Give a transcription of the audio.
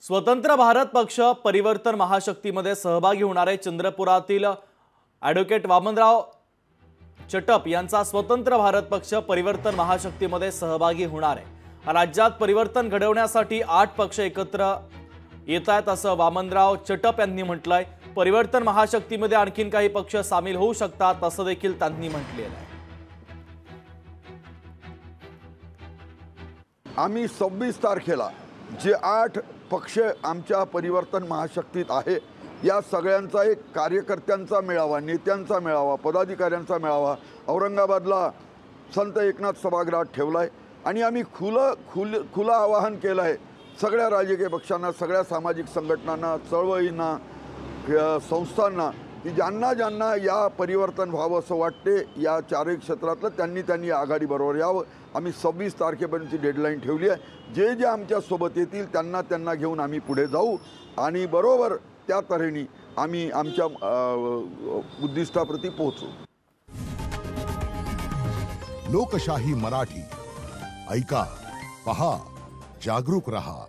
स्वतंत्र भारत पक्ष परिवर्तन महाशक्तीमध्ये सहभागी होणारे चंद्रपुरातील ॲडव्होकेट वामनराव चटप यांचा स्वतंत्र भारत पक्ष परिवर्तन महाशक्तीमध्ये सहभागी होणार आहे। राज्यात परिवर्तन घडवण्यासाठी 8 पक्ष एकत्र येत आहेत असं वामनराव चटप यांनी म्हटलंय। परिवर्तन महाशक्तीमध्ये आणखीन काही पक्ष सामील होऊ शकतात असं देखील त्यांनी म्हटलेलं आहे। आम्ही 26 तारखेला जे 8 पक्ष आमच्या परिवर्तन महाशक्तीत आहे या सगळ्यांचा एक कार्यकर्त्यांचा मेळावा, नेत्यांचा मेळावा, पदाधिकाऱ्यांचा मेळावा औरंगाबादला संत एकनाथ सभागृहात ठेवलाय आणि आम्ही खुलं आवाहन केलं आहे सगळ्या राजकीय पक्षांना, सगळ्या सामाजिक संघटनांना, चळवळींना, संस्थांना की ज्यांना या परिवर्तन व्हावं असं वाटते या चारही क्षेत्रातलं त्यांनी आघाडीबरोबर यावं। आम्ही 26 तारखेपर्यंतची डेडलाईन ठेवली आहे। जे आमच्या सोबत येतील त्यांना घेऊन आम्ही पुढे जाऊ आणि बरोबर त्या तऱ्हेने आम्ही आमच्या उद्दिष्टाप्रती पोहोचू। लोकशाही मराठी ऐका, पहा, जागरूक रहा।